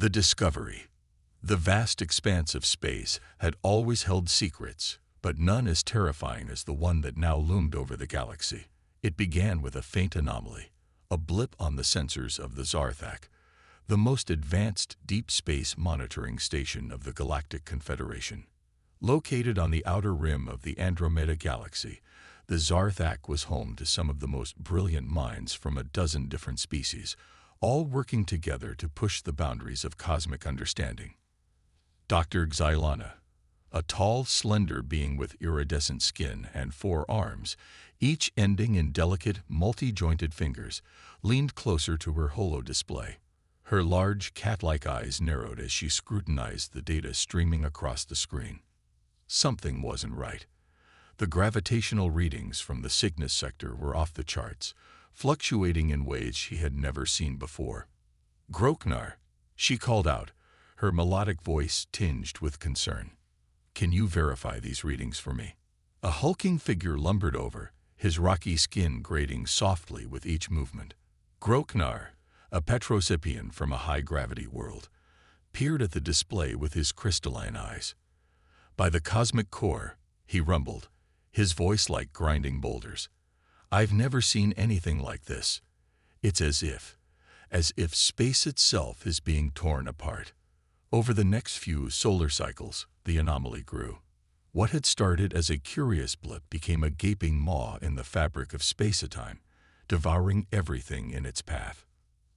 The discovery. The vast expanse of space had always held secrets, but none as terrifying as the one that now loomed over the galaxy. It began with a faint anomaly, a blip on the sensors of the Zarthak, the most advanced deep space monitoring station of the Galactic Confederation. Located on the outer rim of the Andromeda Galaxy, the Zarthak was home to some of the most brilliant minds from a dozen different species, all working together to push the boundaries of cosmic understanding. Dr. Xylana, a tall, slender being with iridescent skin and 4 arms, each ending in delicate, multi-jointed fingers, leaned closer to her holo-display. Her large, cat-like eyes narrowed as she scrutinized the data streaming across the screen. Something wasn't right. The gravitational readings from the Cygnus sector were off the charts, fluctuating in ways she had never seen before. "Groknar," she called out, her melodic voice tinged with concern. "Can you verify these readings for me?" A hulking figure lumbered over, his rocky skin grating softly with each movement. Groknar, a Petrosipian from a high-gravity world, peered at the display with his crystalline eyes. "By the cosmic core," he rumbled, his voice like grinding boulders. "I've never seen anything like this. It's as if space itself is being torn apart." Over the next few solar cycles, the anomaly grew. What had started as a curious blip became a gaping maw in the fabric of space-time, devouring everything in its path.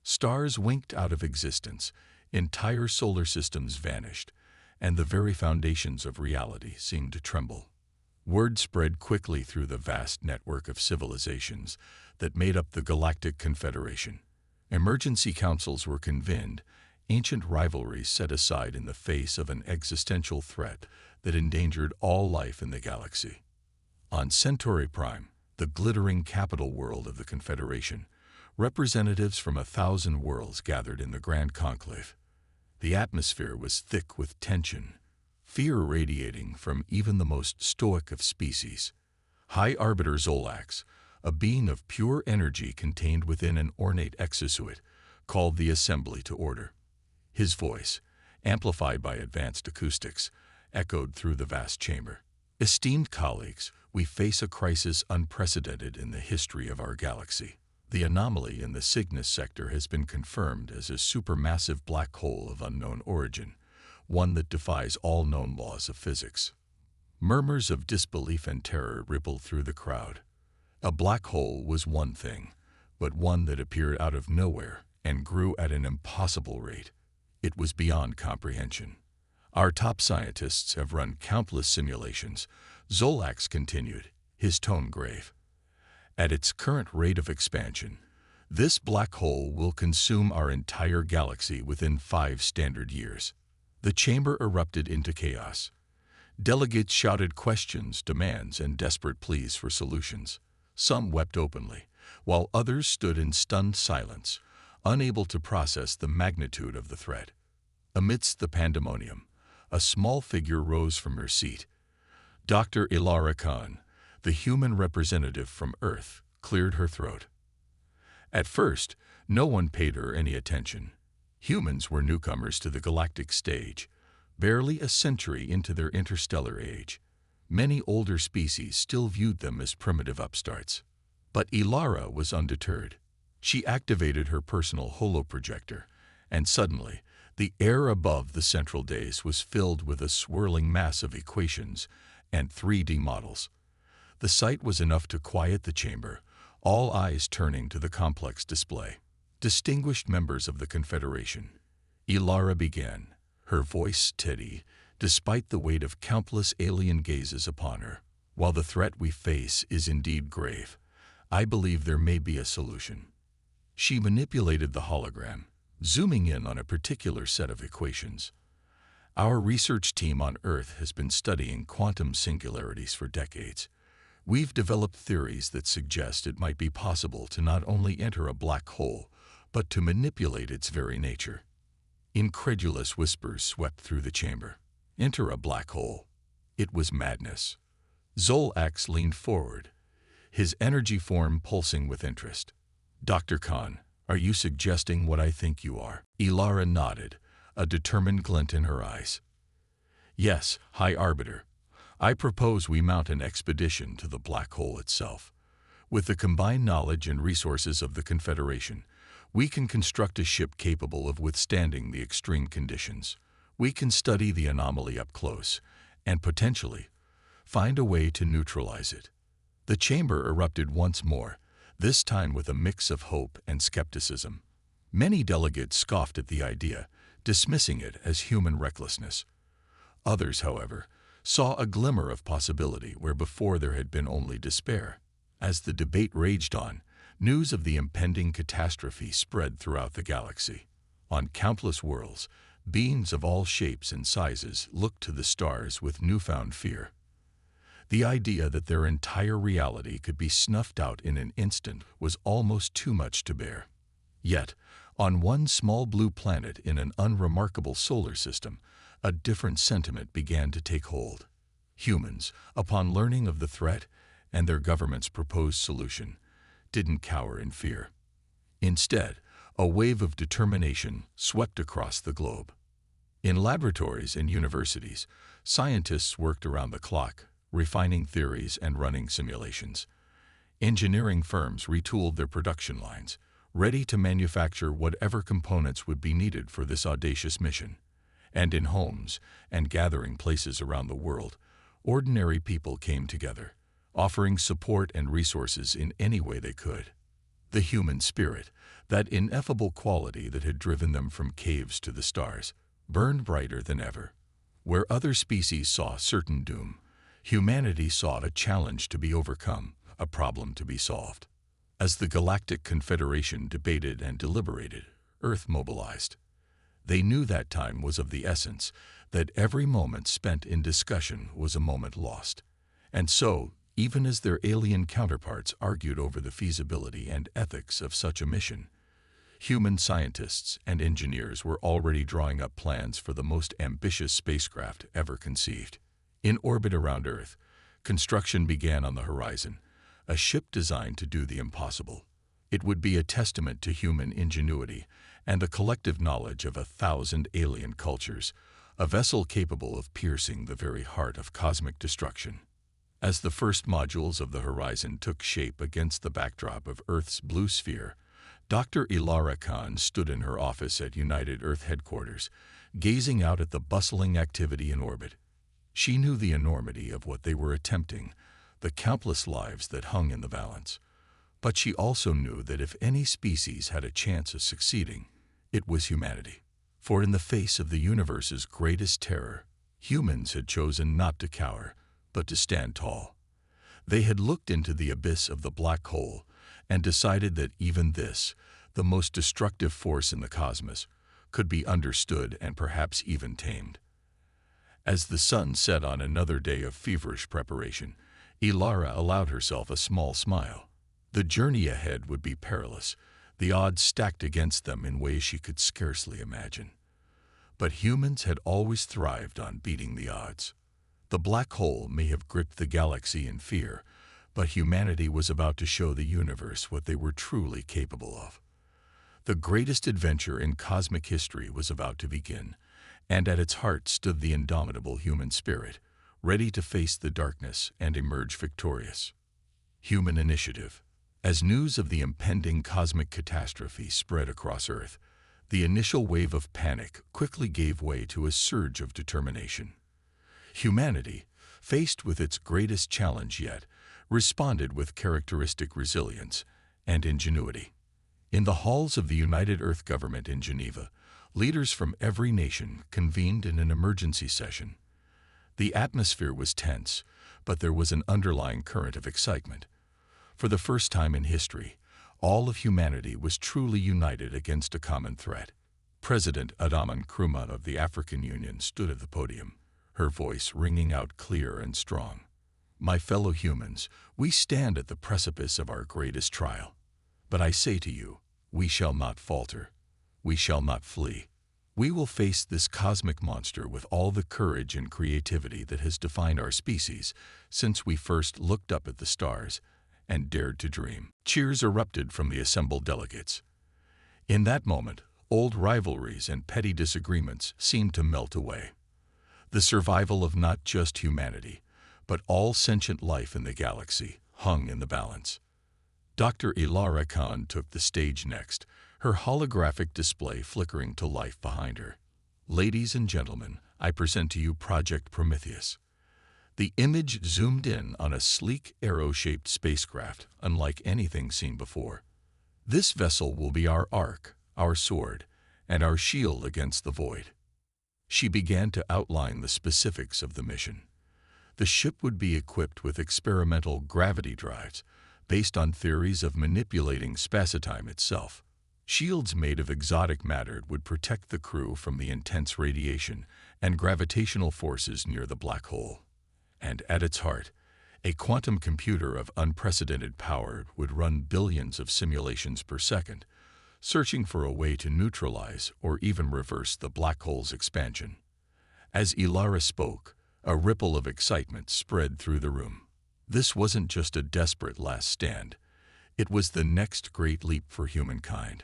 Stars winked out of existence, entire solar systems vanished, and the very foundations of reality seemed to tremble. Word spread quickly through the vast network of civilizations that made up the Galactic Confederation. Emergency councils were convened, ancient rivalries set aside in the face of an existential threat that endangered all life in the galaxy. On Centauri Prime, the glittering capital world of the Confederation, representatives from 1,000 worlds gathered in the Grand Conclave. The atmosphere was thick with tension, fear radiating from even the most stoic of species. High Arbiter Zolax, a being of pure energy contained within an ornate exosuit, called the assembly to order. His voice, amplified by advanced acoustics, echoed through the vast chamber. "Esteemed colleagues, we face a crisis unprecedented in the history of our galaxy. The anomaly in the Cygnus sector has been confirmed as a supermassive black hole of unknown origin, one that defies all known laws of physics." Murmurs of disbelief and terror rippled through the crowd. A black hole was one thing, but one that appeared out of nowhere and grew at an impossible rate. It was beyond comprehension. "Our top scientists have run countless simulations," Zolax continued, his tone grave. "At its current rate of expansion, this black hole will consume our entire galaxy within 5 standard years." The chamber erupted into chaos. Delegates shouted questions, demands, and desperate pleas for solutions. Some wept openly, while others stood in stunned silence, unable to process the magnitude of the threat. Amidst the pandemonium, a small figure rose from her seat. Dr. Ilara Khan, the human representative from Earth, cleared her throat. At first, no one paid her any attention. Humans were newcomers to the galactic stage, barely a century into their interstellar age. Many older species still viewed them as primitive upstarts. But Ilara was undeterred. She activated her personal holoprojector, and suddenly, the air above the central dais was filled with a swirling mass of equations and 3D models. The sight was enough to quiet the chamber, all eyes turning to the complex display. "Distinguished members of the Confederation," Ilara began, her voice steady, despite the weight of countless alien gazes upon her. "While the threat we face is indeed grave, I believe there may be a solution." She manipulated the hologram, zooming in on a particular set of equations. "Our research team on Earth has been studying quantum singularities for decades. We've developed theories that suggest it might be possible to not only enter a black hole, but to manipulate its very nature." Incredulous whispers swept through the chamber. Enter a black hole? It was madness. Zolax leaned forward, his energy form pulsing with interest. "Dr. Khan, are you suggesting what I think you are?" Ilara nodded, a determined glint in her eyes. "Yes, High Arbiter. I propose we mount an expedition to the black hole itself. With the combined knowledge and resources of the Confederation, we can construct a ship capable of withstanding the extreme conditions. We can study the anomaly up close, and potentially find a way to neutralize it." The chamber erupted once more, this time with a mix of hope and skepticism. Many delegates scoffed at the idea, dismissing it as human recklessness. Others, however, saw a glimmer of possibility where before there had been only despair. As the debate raged on, news of the impending catastrophe spread throughout the galaxy. On countless worlds, beings of all shapes and sizes looked to the stars with newfound fear. The idea that their entire reality could be snuffed out in an instant was almost too much to bear. Yet, on one small blue planet in an unremarkable solar system, a different sentiment began to take hold. Humans, upon learning of the threat and their government's proposed solution, didn't cower in fear. Instead, a wave of determination swept across the globe. In laboratories and universities, scientists worked around the clock, refining theories and running simulations. Engineering firms retooled their production lines, ready to manufacture whatever components would be needed for this audacious mission. And in homes and gathering places around the world, ordinary people came together, offering support and resources in any way they could. The human spirit, that ineffable quality that had driven them from caves to the stars, burned brighter than ever. Where other species saw certain doom, humanity sought a challenge to be overcome, a problem to be solved. As the Galactic Confederation debated and deliberated, Earth mobilized. They knew that time was of the essence, that every moment spent in discussion was a moment lost. And so, even as their alien counterparts argued over the feasibility and ethics of such a mission, human scientists and engineers were already drawing up plans for the most ambitious spacecraft ever conceived. In orbit around Earth, construction began on the horizon, a ship designed to do the impossible. It would be a testament to human ingenuity and the collective knowledge of 1,000 alien cultures, a vessel capable of piercing the very heart of cosmic destruction. As the first modules of the horizon took shape against the backdrop of Earth's blue sphere, Dr. Ilara Khan stood in her office at United Earth headquarters, gazing out at the bustling activity in orbit. She knew the enormity of what they were attempting, the countless lives that hung in the balance. But she also knew that if any species had a chance of succeeding, it was humanity. For in the face of the universe's greatest terror, humans had chosen not to cower, but to stand tall. They had looked into the abyss of the black hole and decided that even this, the most destructive force in the cosmos, could be understood and perhaps even tamed. As the sun set on another day of feverish preparation, Ilara allowed herself a small smile. The journey ahead would be perilous, the odds stacked against them in ways she could scarcely imagine. But humans had always thrived on beating the odds. The black hole may have gripped the galaxy in fear, but humanity was about to show the universe what they were truly capable of. The greatest adventure in cosmic history was about to begin, and at its heart stood the indomitable human spirit, ready to face the darkness and emerge victorious. Human initiative. As news of the impending cosmic catastrophe spread across Earth, the initial wave of panic quickly gave way to a surge of determination. Humanity, faced with its greatest challenge yet, responded with characteristic resilience and ingenuity. In the halls of the United Earth Government in Geneva, leaders from every nation convened in an emergency session. The atmosphere was tense, but there was an underlying current of excitement. For the first time in history, all of humanity was truly united against a common threat. President Adama Nkrumah of the African Union stood at the podium, her voice ringing out clear and strong. "My fellow humans, we stand at the precipice of our greatest trial. But I say to you, we shall not falter. We shall not flee. We will face this cosmic monster with all the courage and creativity that has defined our species since we first looked up at the stars and dared to dream." Cheers erupted from the assembled delegates. In that moment, Old rivalries and petty disagreements seemed to melt away. The survival of not just humanity, but all sentient life in the galaxy hung in the balance. Dr. Ilara Khan took the stage next, her holographic display flickering to life behind her. Ladies and gentlemen, I present to you Project Prometheus. The image zoomed in on a sleek, arrow-shaped spacecraft, unlike anything seen before. This vessel will be our ark, our sword, and our shield against the void. She began to outline the specifics of the mission. The ship would be equipped with experimental gravity drives, based on theories of manipulating spacetime itself. Shields made of exotic matter would protect the crew from the intense radiation and gravitational forces near the black hole. And at its heart, a quantum computer of unprecedented power would run billions of simulations per second, searching for a way to neutralize or even reverse the black hole's expansion. As Ilara spoke, a ripple of excitement spread through the room. This wasn't just a desperate last stand. It was the next great leap for humankind.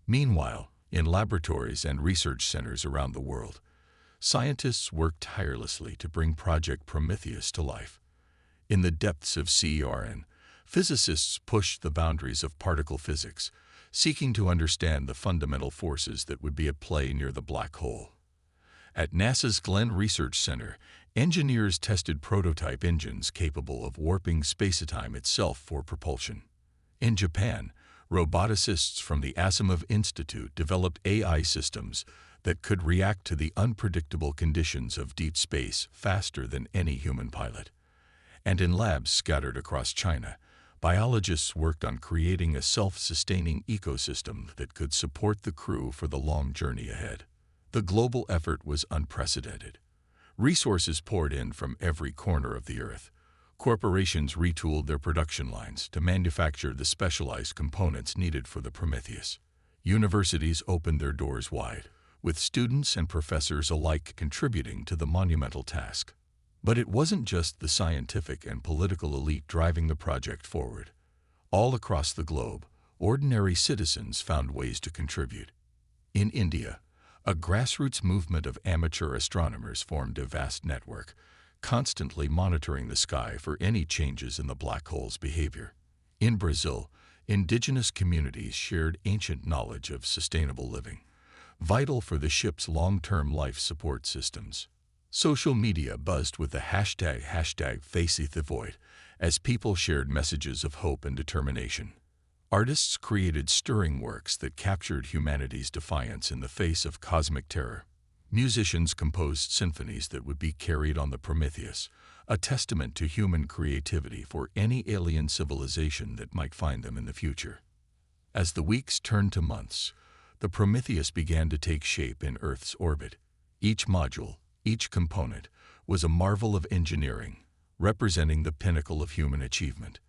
Meanwhile, in laboratories and research centers around the world, scientists worked tirelessly to bring Project Prometheus to life. In the depths of CERN, physicists pushed the boundaries of particle physics, seeking to understand the fundamental forces that would be at play near the black hole. At NASA's Glenn Research Center, engineers tested prototype engines capable of warping spacetime itself for propulsion. In Japan, roboticists from the Asimov Institute developed AI systems that could react to the unpredictable conditions of deep space faster than any human pilot. And in labs scattered across China, biologists worked on creating a self-sustaining ecosystem that could support the crew for the long journey ahead. The global effort was unprecedented. Resources poured in from every corner of the Earth. Corporations retooled their production lines to manufacture the specialized components needed for the Prometheus. Universities opened their doors wide, with students and professors alike contributing to the monumental task. But it wasn't just the scientific and political elite driving the project forward. All across the globe, ordinary citizens found ways to contribute. In India, a grassroots movement of amateur astronomers formed a vast network, constantly monitoring the sky for any changes in the black hole's behavior. In Brazil, indigenous communities shared ancient knowledge of sustainable living, vital for the ship's long-term life support systems. Social media buzzed with the hashtag #FaceTheVoid as people shared messages of hope and determination. Artists created stirring works that captured humanity's defiance in the face of cosmic terror. Musicians composed symphonies that would be carried on the Prometheus, a testament to human creativity for any alien civilization that might find them in the future. As the weeks turned to months, the Prometheus began to take shape in Earth's orbit. Each module, each component, was a marvel of engineering, representing the pinnacle of human achievement.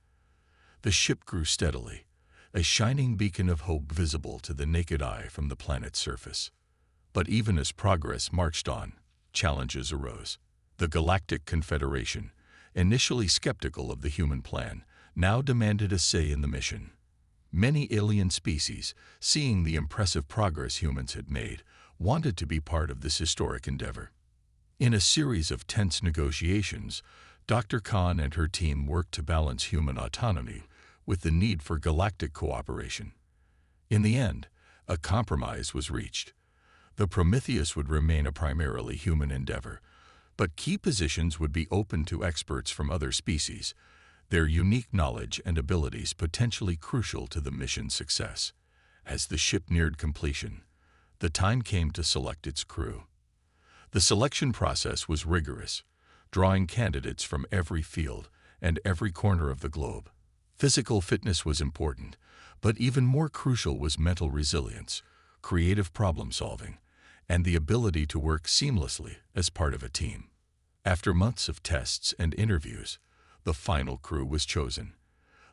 The ship grew steadily, a shining beacon of hope visible to the naked eye from the planet's surface. But even as progress marched on, challenges arose. The Galactic Confederation, initially skeptical of the human plan, now demanded a say in the mission. Many alien species, seeing the impressive progress humans had made, wanted to be part of this historic endeavor. In a series of tense negotiations, Dr. Khan and her team worked to balance human autonomy with the need for galactic cooperation. In the end, a compromise was reached. The Prometheus would remain a primarily human endeavor, but key positions would be open to experts from other species, their unique knowledge and abilities potentially crucial to the mission's success. As the ship neared completion, the time came to select its crew. The selection process was rigorous, drawing candidates from every field and every corner of the globe. Physical fitness was important, but even more crucial was mental resilience, creative problem-solving, and the ability to work seamlessly as part of a team. After months of tests and interviews, the final crew was chosen.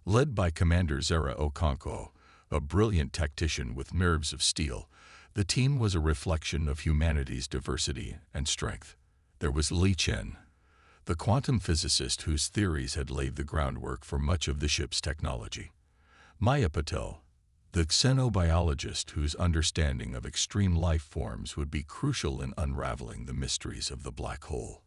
Led by Commander Zara Okonkwo, a brilliant tactician with nerves of steel, the team was a reflection of humanity's diversity and strength. There was Li Chen, the quantum physicist whose theories had laid the groundwork for much of the ship's technology. Maya Patel, the xenobiologist whose understanding of extreme life forms would be crucial in unraveling the mysteries of the black hole.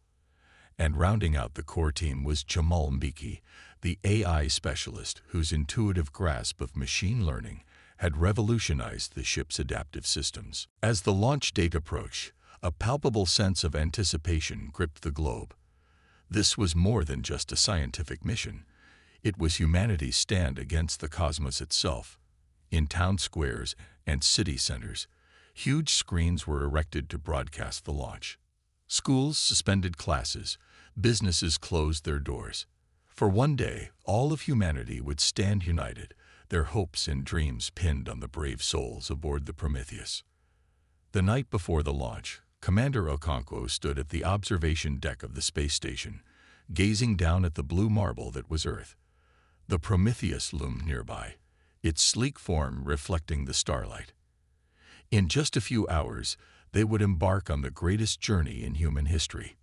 And rounding out the core team was Jamal Mbeki, the AI specialist whose intuitive grasp of machine learning had revolutionized the ship's adaptive systems. As the launch date approached, a palpable sense of anticipation gripped the globe. This was more than just a scientific mission. It was humanity's stand against the cosmos itself. In town squares and city centers, huge screens were erected to broadcast the launch. Schools suspended classes, businesses closed their doors. For one day, all of humanity would stand united, their hopes and dreams pinned on the brave souls aboard the Prometheus. The night before the launch, Commander Okonkwo stood at the observation deck of the space station, gazing down at the blue marble that was Earth. The Prometheus loomed nearby, its sleek form reflecting the starlight. In just a few hours, they would embark on the greatest journey in human history.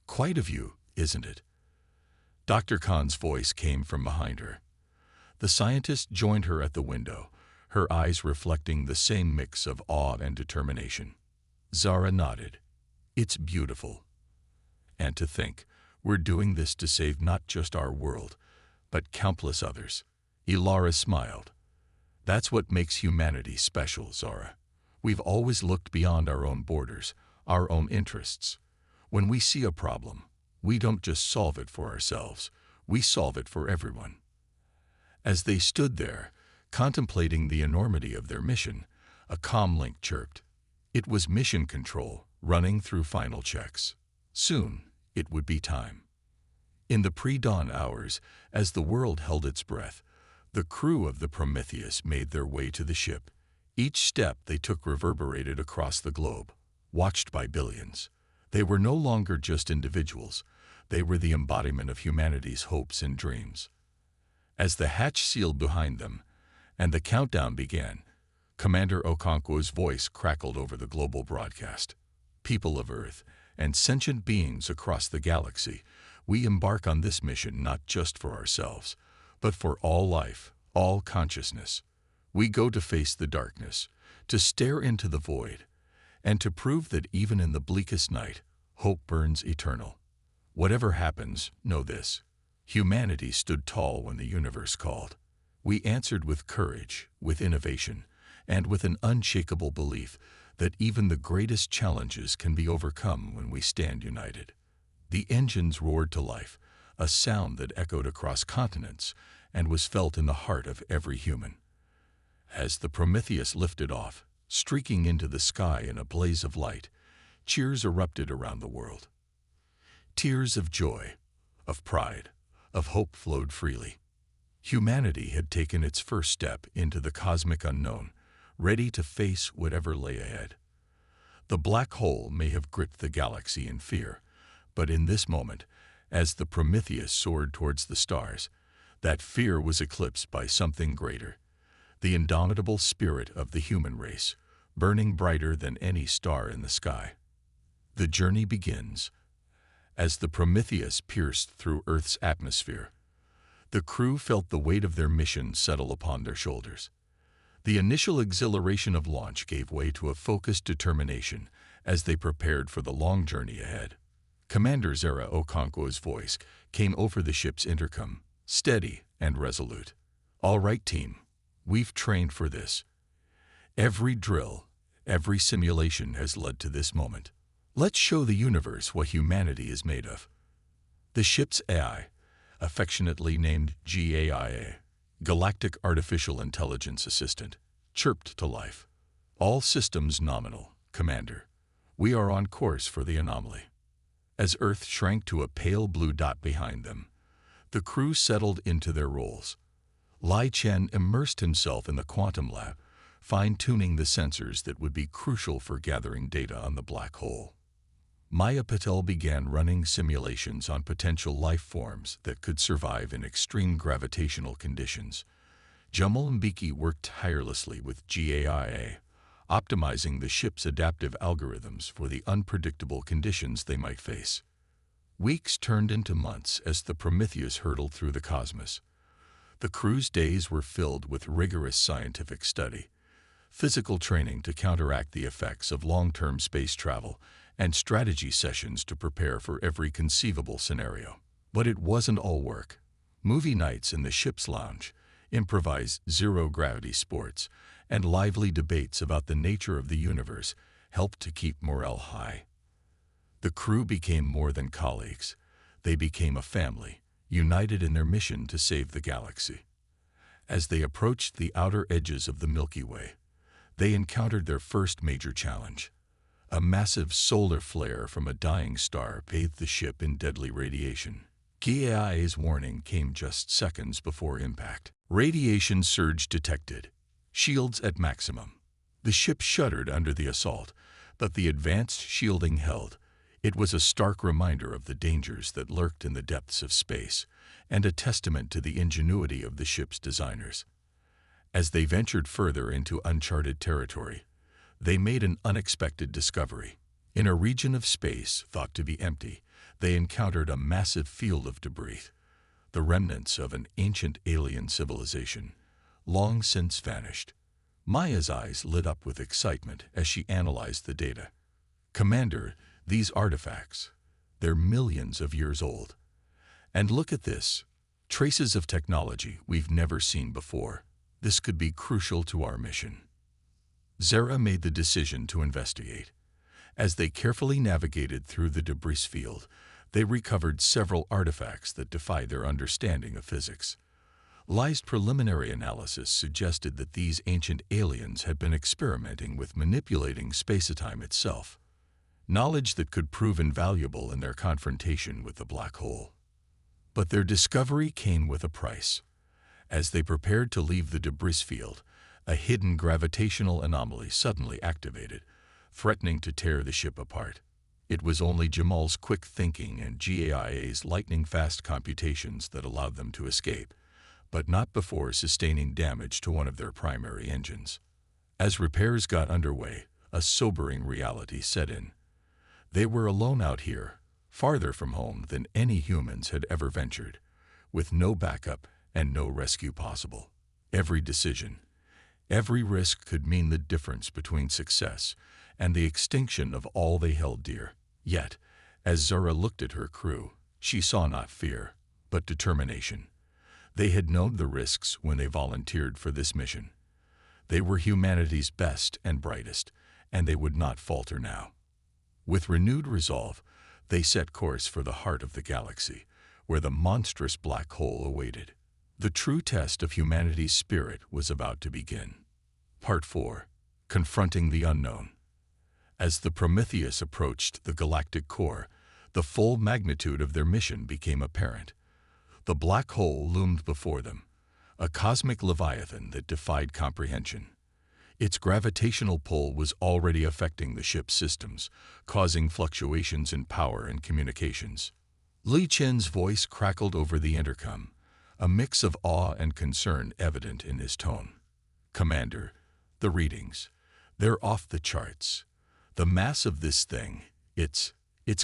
Quite a view, isn't it? Dr. Khan's voice came from behind her. The scientist joined her at the window, her eyes reflecting the same mix of awe and determination. Zara nodded. It's beautiful. And to think, we're doing this to save not just our world, but countless others. Ilara smiled. That's what makes humanity special, Zara. We've always looked beyond our own borders, our own interests. When we see a problem, we don't just solve it for ourselves, we solve it for everyone. As they stood there, contemplating the enormity of their mission, a comm link chirped. It was mission control, running through final checks. Soon, it would be time. In the pre-dawn hours, as the world held its breath, the crew of the Prometheus made their way to the ship. Each step they took reverberated across the globe, watched by billions. They were no longer just individuals. They were the embodiment of humanity's hopes and dreams. As the hatch sealed behind them, and the countdown began, Commander Okonkwo's voice crackled over the global broadcast. People of Earth and sentient beings across the galaxy, we embark on this mission not just for ourselves, but for all life, all consciousness. We go to face the darkness, to stare into the void, and to prove that even in the bleakest night, hope burns eternal. Whatever happens, know this. Humanity stood tall when the universe called. We answered with courage, with innovation, and with an unshakable belief that even the greatest challenges can be overcome when we stand united. The engines roared to life, a sound that echoed across continents and was felt in the heart of every human. As the Prometheus lifted off, streaking into the sky in a blaze of light, cheers erupted around the world. Tears of joy, of pride, of hope flowed freely. Humanity had taken its first step into the cosmic unknown, ready to face whatever lay ahead. The black hole may have gripped the galaxy in fear, but in this moment, as the Prometheus soared towards the stars, that fear was eclipsed by something greater, the indomitable spirit of the human race, burning brighter than any star in the sky. The journey begins. As the Prometheus pierced through Earth's atmosphere, the crew felt the weight of their mission settle upon their shoulders. The initial exhilaration of launch gave way to a focused determination as they prepared for the long journey ahead. Commander Zara Okonkwo's voice came over the ship's intercom, steady and resolute. All right, team, we've trained for this. Every drill, every simulation has led to this moment. Let's show the universe what humanity is made of. The ship's AI, affectionately named GAIA, Galactic Artificial Intelligence Assistant, chirped to life. All systems nominal, Commander. We are on course for the anomaly. As Earth shrank to a pale blue dot behind them, the crew settled into their roles. Lai Chen immersed himself in the quantum lab, fine-tuning the sensors that would be crucial for gathering data on the black hole. Maya Patel began running simulations on potential life forms that could survive in extreme gravitational conditions. Jamal Mbeki worked tirelessly with GAIA, optimizing the ship's adaptive algorithms for the unpredictable conditions they might face. Weeks turned into months as the Prometheus hurtled through the cosmos. The crew's days were filled with rigorous scientific study, physical training to counteract the effects of long-term space travel, and strategy sessions to prepare for every conceivable scenario. But it wasn't all work. Movie nights in the ship's lounge, improvised zero-gravity sports, and lively debates about the nature of the universe helped to keep morale high. The crew became more than colleagues. They became a family, united in their mission to save the galaxy. As they approached the outer edges of the Milky Way, they encountered their first major challenge. A massive solar flare from a dying star bathed the ship in deadly radiation. GAIA's warning came just seconds before impact. Radiation surge detected. Shields at maximum. The ship shuddered under the assault, but the advanced shielding held. It was a stark reminder of the dangers that lurked in the depths of space, and a testament to the ingenuity of the ship's designers. As they ventured further into uncharted territory, they made an unexpected discovery. In a region of space thought to be empty, they encountered a massive field of debris, the remnants of an ancient alien civilization, long since vanished. Maya's eyes lit up with excitement as she analyzed the data. "Commander, these artifacts, they're millions of years old. And look at this, traces of technology we've never seen before. This could be crucial to our mission." Zara made the decision to investigate. As they carefully navigated through the debris field, they recovered several artifacts that defy their understanding of physics. Lai's preliminary analysis suggested that these ancient aliens had been experimenting with manipulating space-time itself, knowledge that could prove invaluable in their confrontation with the black hole. But their discovery came with a price. As they prepared to leave the debris field, a hidden gravitational anomaly suddenly activated, threatening to tear the ship apart. It was only Jamal's quick thinking and GAIA's lightning-fast computations that allowed them to escape, but not before sustaining damage to one of their primary engines. As repairs got underway, a sobering reality set in. They were alone out here, farther from home than any humans had ever ventured, with no backup and no rescue possible. Every decision, every risk could mean the difference between success and the extinction of all they held dear. Yet, as Zara looked at her crew, she saw not fear, but determination. They had known the risks when they volunteered for this mission. They were humanity's best and brightest, and they would not falter now. With renewed resolve, they set course for the heart of the galaxy, where the monstrous black hole awaited. The true test of humanity's spirit was about to begin. Part 4. Confronting the Unknown. As the Prometheus approached the galactic core, the full magnitude of their mission became apparent. The black hole loomed before them, a cosmic leviathan that defied comprehension. Its gravitational pull was already affecting the ship's systems, causing fluctuations in power and communications. Li Chen's voice crackled over the intercom, a mix of awe and concern evident in his tone. "Commander, the readings, they're off the charts. The mass of this thing, it's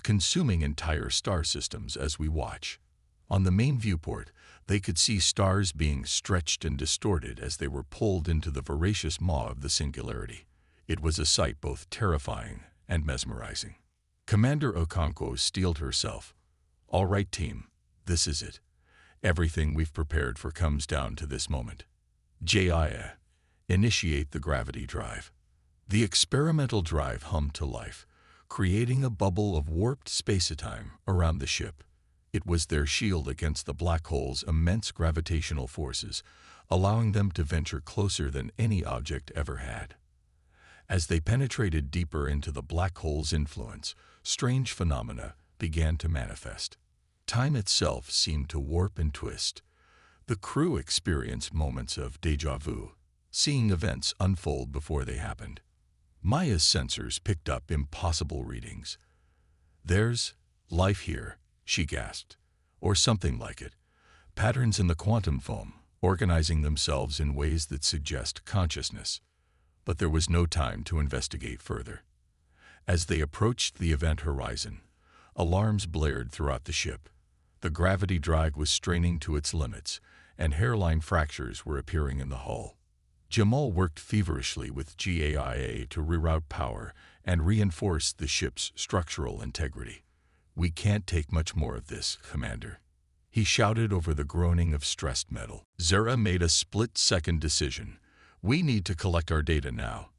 consuming entire star systems as we watch." On the main viewport, they could see stars being stretched and distorted as they were pulled into the voracious maw of the singularity. It was a sight both terrifying and mesmerizing. Commander Okonkwo steeled herself. "All right, team, this is it. Everything we've prepared for comes down to this moment. Jaya, initiate the gravity drive." The experimental drive hummed to life, creating a bubble of warped space-time around the ship. It was their shield against the black hole's immense gravitational forces, allowing them to venture closer than any object ever had. As they penetrated deeper into the black hole's influence, strange phenomena began to manifest. Time itself seemed to warp and twist. The crew experienced moments of déjà vu, seeing events unfold before they happened. Maya's sensors picked up impossible readings. "There's life here," she gasped, "or something like it. Patterns in the quantum foam, organizing themselves in ways that suggest consciousness." But there was no time to investigate further. As they approached the event horizon, alarms blared throughout the ship. The gravity drive was straining to its limits, and hairline fractures were appearing in the hull. Jamal worked feverishly with GAIA to reroute power and reinforce the ship's structural integrity. "We can't take much more of this, Commander," he shouted over the groaning of stressed metal. Zara made a split-second decision. "We need to collect our data now.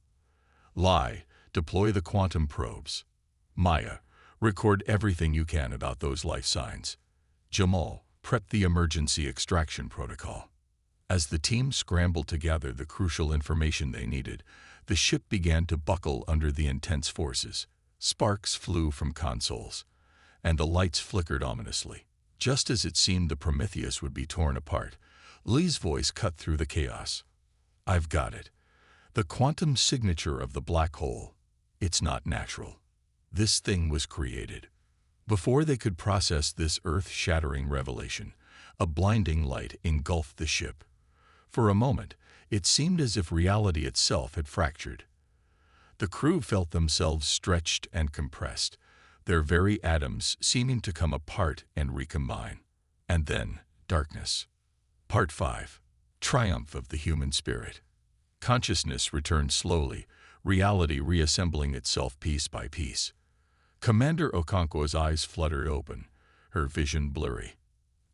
Lai, deploy the quantum probes. Maya, record everything you can about those life signs. Jamal, prep the emergency extraction protocol." As the team scrambled to gather the crucial information they needed, the ship began to buckle under the intense forces. Sparks flew from consoles, and the lights flickered ominously. Just as it seemed the Prometheus would be torn apart, Lee's voice cut through the chaos. "I've got it. The quantum signature of the black hole. It's not natural. This thing was created." Before they could process this earth-shattering revelation, a blinding light engulfed the ship. For a moment, it seemed as if reality itself had fractured. The crew felt themselves stretched and compressed, their very atoms seeming to come apart and recombine. And then, darkness. Part 5. Triumph of the Human Spirit. Consciousness returned slowly, reality reassembling itself piece by piece. Commander Okonkwo's eyes fluttered open, her vision blurry.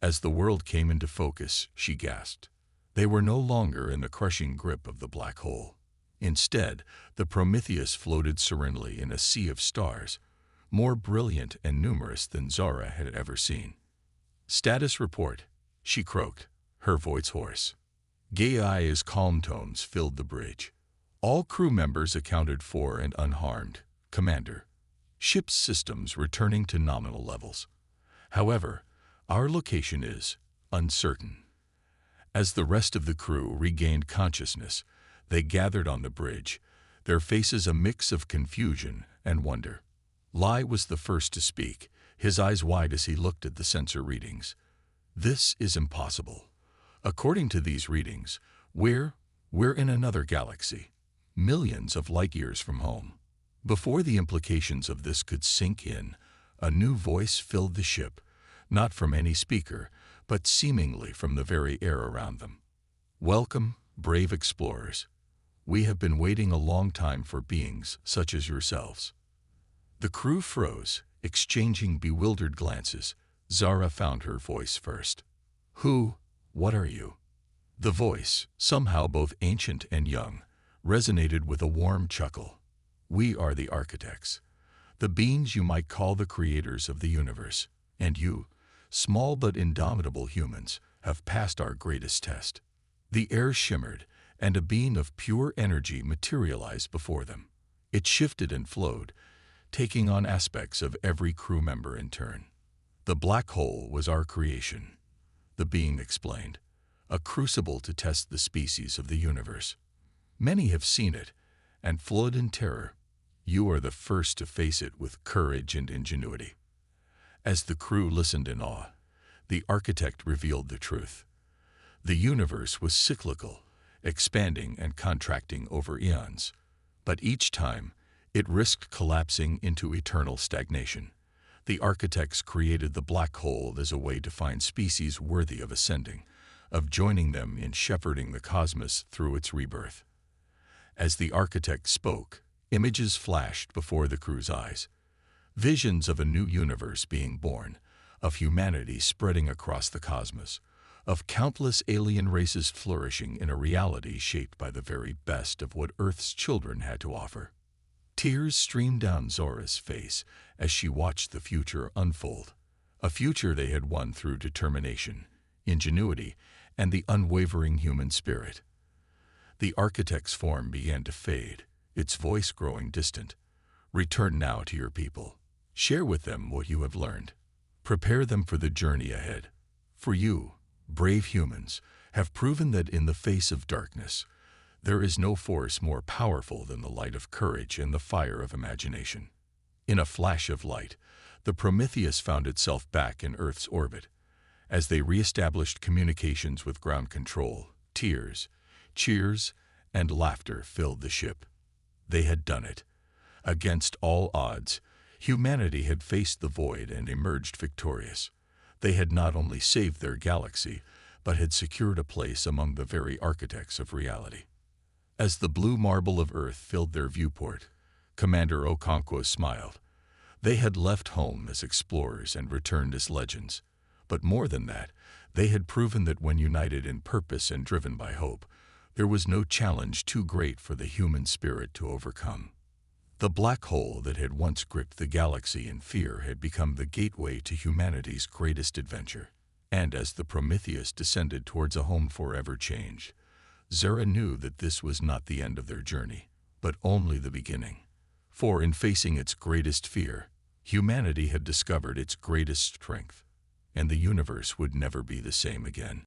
As the world came into focus, she gasped. They were no longer in the crushing grip of the black hole. Instead, the Prometheus floated serenely in a sea of stars, more brilliant and numerous than Zara had ever seen. "Status report," she croaked, her voice hoarse. Gaia's calm tones filled the bridge. "All crew members accounted for and unharmed, Commander. Ship's systems returning to nominal levels. However, our location is uncertain." As the rest of the crew regained consciousness, they gathered on the bridge, their faces a mix of confusion and wonder. Lai was the first to speak, his eyes wide as he looked at the sensor readings. "This is impossible. According to these readings, we're in another galaxy, millions of light years from home." Before the implications of this could sink in, a new voice filled the ship, not from any speaker, but seemingly from the very air around them. "Welcome, brave explorers. We have been waiting a long time for beings such as yourselves." The crew froze, exchanging bewildered glances. Zara found her voice first. What are you?" The voice, somehow both ancient and young, resonated with a warm chuckle. "We are the architects, the beings you might call the creators of the universe, and you, small but indomitable humans, have passed our greatest test." The air shimmered, and a beam of pure energy materialized before them. It shifted and flowed, taking on aspects of every crew member in turn. "The black hole was our creation," the being explained, "a crucible to test the species of the universe. Many have seen it, and fled in terror. You are the first to face it with courage and ingenuity." As the crew listened in awe, the architect revealed the truth. The universe was cyclical, expanding and contracting over eons, but each time it risked collapsing into eternal stagnation. The architects created the black hole as a way to find species worthy of ascending, of joining them in shepherding the cosmos through its rebirth. As the architect spoke, images flashed before the crew's eyes. Visions of a new universe being born, of humanity spreading across the cosmos, of countless alien races flourishing in a reality shaped by the very best of what Earth's children had to offer. Tears streamed down Zora's face as she watched the future unfold, a future they had won through determination, ingenuity, and the unwavering human spirit. The architect's form began to fade, its voice growing distant. "Return now to your people. Share with them what you have learned. Prepare them for the journey ahead. For you, brave humans, have proven that in the face of darkness, there is no force more powerful than the light of courage and the fire of imagination." In a flash of light, the Prometheus found itself back in Earth's orbit. As they re-established communications with ground control, tears, cheers, and laughter filled the ship. They had done it. Against all odds, humanity had faced the void and emerged victorious. They had not only saved their galaxy, but had secured a place among the very architects of reality. As the blue marble of Earth filled their viewport, Commander Okonkwo smiled. They had left home as explorers and returned as legends. But more than that, they had proven that when united in purpose and driven by hope, there was no challenge too great for the human spirit to overcome. The black hole that had once gripped the galaxy in fear had become the gateway to humanity's greatest adventure. And as the Prometheus descended towards a home forever changed, Zara knew that this was not the end of their journey, but only the beginning. For in facing its greatest fear, humanity had discovered its greatest strength, and the universe would never be the same again.